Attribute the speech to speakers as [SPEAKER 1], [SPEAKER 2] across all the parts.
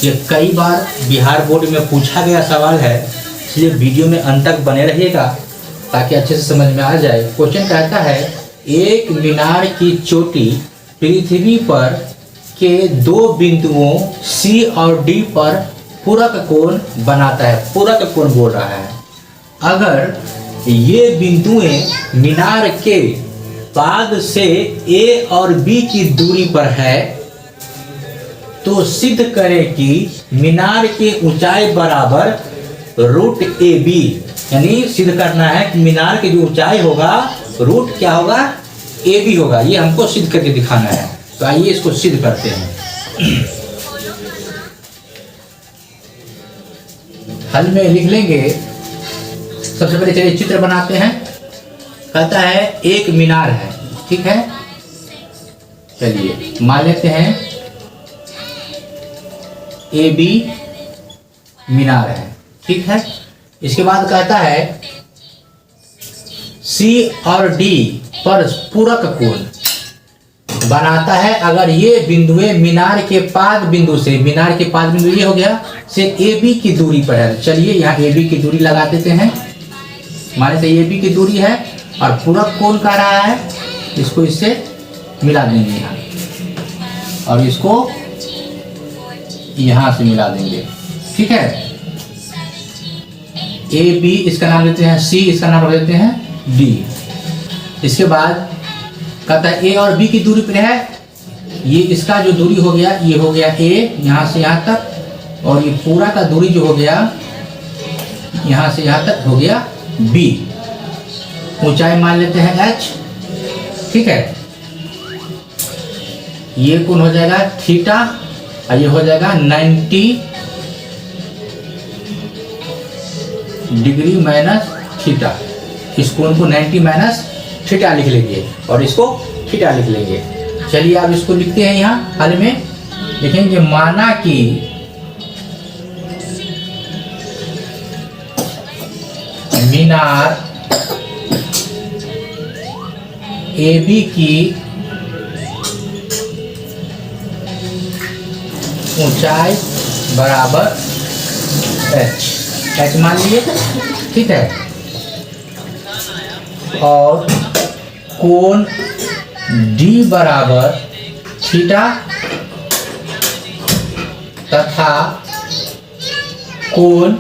[SPEAKER 1] ये कई बार बिहार बोर्ड में पूछा गया सवाल है, इसलिए वीडियो में अंत तक बने रहिएगा ताकि अच्छे से समझ में आ जाए। क्वेश्चन कहता है एक मीनार की चोटी पृथ्वी पर के दो बिंदुओं C और D पर पूरक कोण बनाता है। पूरक कोण बोल रहा है। अगर ये बिंदुएं मीनार के पाद से A और B की दूरी पर है तो सिद्ध करें कि मीनार की ऊंचाई बराबर √AB, यानी सिद्ध करना है कि मीनार की जो ऊंचाई होगा रूट क्या होगा, AB होगा। ये हमको सिद्ध करके दिखाना है। तो आइए इसको सिद्ध करते हैं। हल में लिख लेंगे। सबसे पहले चलिए चित्र बनाते हैं। कहता है एक मीनार है, ठीक है। चलिए मान लेते हैं AB मीनार है, ठीक है। इसके बाद कहता है C और D पर पूरक कोण बनाता है अगर ये बिंदुएं मीनार के पाद बिंदु से, मीनार के पाद बिंदु ये हो गया, से AB की दूरी पर है। चलिए यहाँ AB की दूरी लगा देते हैं। माने से AB की दूरी है और पूरक कोण कह रहा है, इसको इससे मिला देंगे यहाँ और इसको यहाँ से मिला देंगे, ठीक है। AB इसका नाम लेते हैं C, इसका नाम रख देते हैं D। इसके बाद कहता है A और B की दूरी पर है। ये इसका जो दूरी हो गया, ये हो गया A यहाँ से यहाँ तक, और ये पूरा का दूरी जो हो गया यहाँ से यहाँ तक हो गया B। ऊंचाई मान लेते हैं H, ठीक है। ये कोण हो जाएगा थीटा और ये हो जाएगा 90 डिग्री माइनस थीटा। इस कोण को 90 माइनस थीटा लिख लेंगे और इसको थीटा लिख लेंगे। चलिए अब इसको लिखते हैं। यहाँ हल में लिखेंगे माना कि मीनार AB की ऊंचाई बराबर H मान लिए, ठीक है। और कोण D बराबर थीटा तथा कोण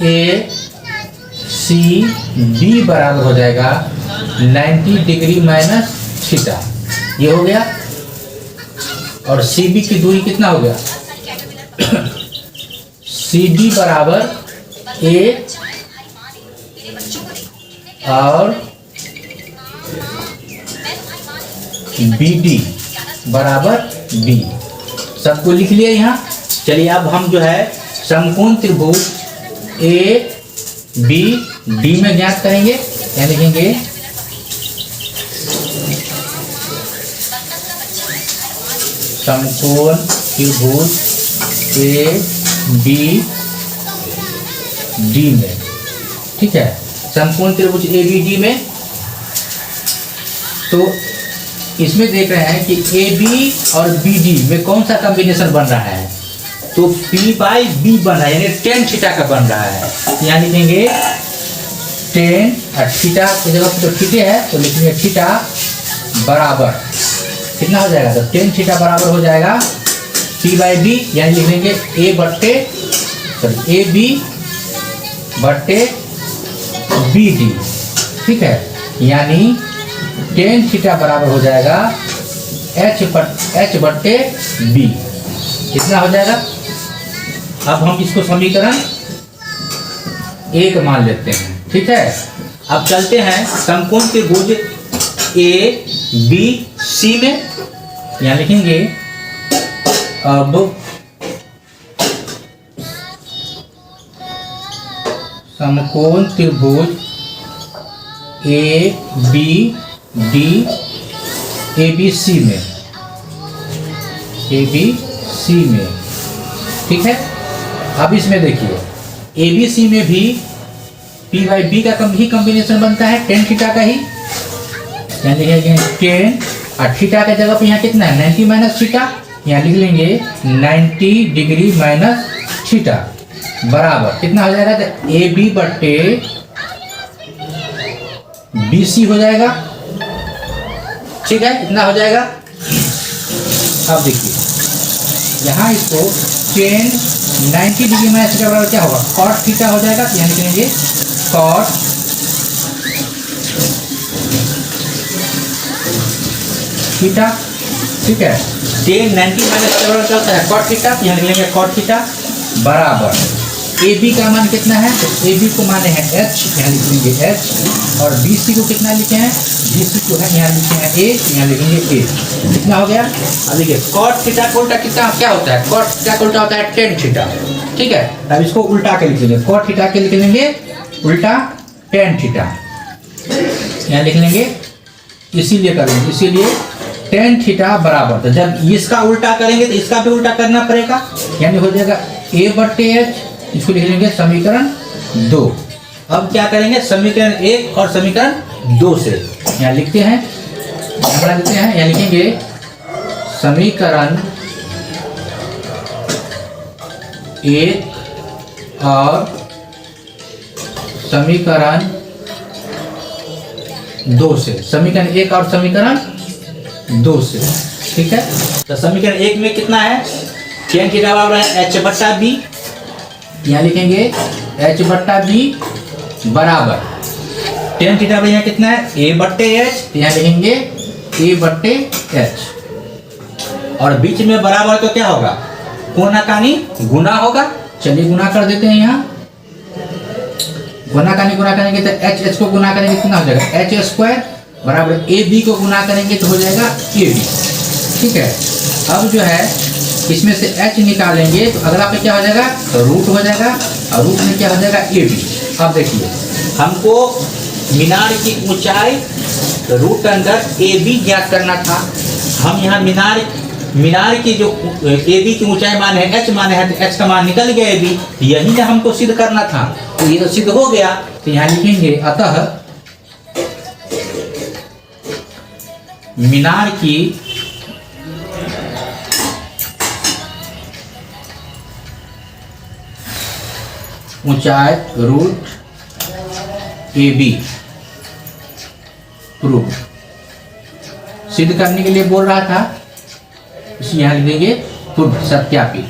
[SPEAKER 1] ACB बराबर हो जाएगा 90 डिग्री माइनस थीटा। ये हो गया। और CB की दूरी कितना हो गया CD बराबर A और BD बराबर B। सबको लिख लिया यहाँ। चलिए अब हम जो है समकोण त्रिभुज ABD में ज्ञात करेंगे। यहाँ लिखेंगे समकोण त्रिभुज ABD में, ठीक है। समकोण त्रिभुज ABD में तो इसमें देख रहे हैं कि AB और BD में कौन सा कॉम्बिनेशन बन रहा है, तो P/B बन रहा है, यानी tan थीटा का बन रहा है। यहाँ लिखेंगे tan थीटा की जगह तो थीटे है तो लिखेंगे थीटा बराबर कितना हो जाएगा, तो tan थीटा बराबर हो जाएगा P/B, यानी लिख लेंगे AB बट्टे BD, ठीक है। यानी tan थीटा बराबर हो जाएगा H बट्टे B। कितना हो जाएगा। अब हम इसको समीकरण 1 मान लेते हैं, ठीक है। अब चलते हैं समकोण त्रिभुज ABC में। यहाँ लिखेंगे अब समकोण त्रिभुज ABD ABC में, ठीक है। अब इसमें देखिए ABC में भी P/B का ही कॉम्बिनेशन बनता है tan थीटा का ही। यानी लिखेंगे tan और थीटा के जगह पे यहाँ कितना है 90 माइनस थीटा, यहाँ लिख लेंगे 90 डिग्री माइनस थीटा बराबर कितना हो जाएगा, तो ए बी बट्टे बी सी हो जाएगा। ठीक है, इतना हो जाएगा। अब देखिए यहाँ इसको 90 डिग्री माइनस थीटा बराबर क्या होगा, कॉट थीटा हो जाएगा। तो यहाँ लिखेंगे कॉट थीटा। ठीक है, 90 माइनस थीटा बराबर चलता है कॉट थीटा, यहाँ लिखेंगे कॉट थीटा बराबर ए बी का मान कितना है, तो ए बी को माने हैं एच, यहाँ लिख लेंगे एच, और बी सी को कितना लिखे हैं, बी सी को है यहाँ लिखे हैं ए, यहाँ लिखेंगे ए। कितना हो गया। अब देखिए कॉट थीटा का उल्टा कितना क्या होता है, कॉट थीटा का उल्टा होता है टेन थीटा। ठीक है, अब इसको उल्टा के लिख लेंगे, कॉट थीटा के लिख लेंगे उल्टा टेन थीटा, यहाँ लिख लेंगे, इसीलिए करेंगे, इसीलिए टेन थीटा बराबर। तो जब इसका उल्टा करेंगे तो इसका भी उल्टा करना पड़ेगा, यानी हो जाएगा ए बट्टे एच, इसको लिख लेंगे समीकरण 2। अब क्या करेंगे, समीकरण 1 और समीकरण 2 से यहाँ लिखते हैं, यहाँ लिखते हैं, यहाँ लिखेंगे समीकरण 1 और समीकरण 2 से, समीकरण 1 और समीकरण 2 से। ठीक है, तो समीकरण 1 में कितना है, टेन थीटा बराबर है एच बट्टा बी, यहाँ लिखेंगे एच बट्टा बी बराबर टेन थीटा पर यहाँ कितना है ए बट्टे एच, यहाँ लिखेंगे ए बट्टे एच, और बीच में बराबर तो क्या होगा, कोणाकानी गुना होगा। चलिए गुना कर देते हैं, यहाँ कोणाकानी गुना करेंगे तो एच एच को गुना करेंगे कितना हो जाएगा, एच स्क्वायर बराबर ए बी को गुना करेंगे तो हो जाएगा ए बी। ठीक है, अब जो है इसमें से h निकालेंगे तो अगला पे क्या हो जाएगा, रूट हो जाएगा, और रूट में क्या हो जाएगा ए बी। अब देखिए हमको मीनार की ऊंचाई रूट अंदर ए बी ज्ञात करना था। हम यहाँ मीनार की जो ए बी की ऊंचाई मान है h मान है, तो h का मान निकल गया ए बी, यही ना हमको सिद्ध करना था, तो ये तो सिद्ध हो गया। तो यहाँ लिखेंगे अतः मीनार की ऊंचाई रूट ए बी प्रूफ सिद्ध करने के लिए बोल रहा था, इसे यहाँ लिखेंगे प्रूफ सत्यापित।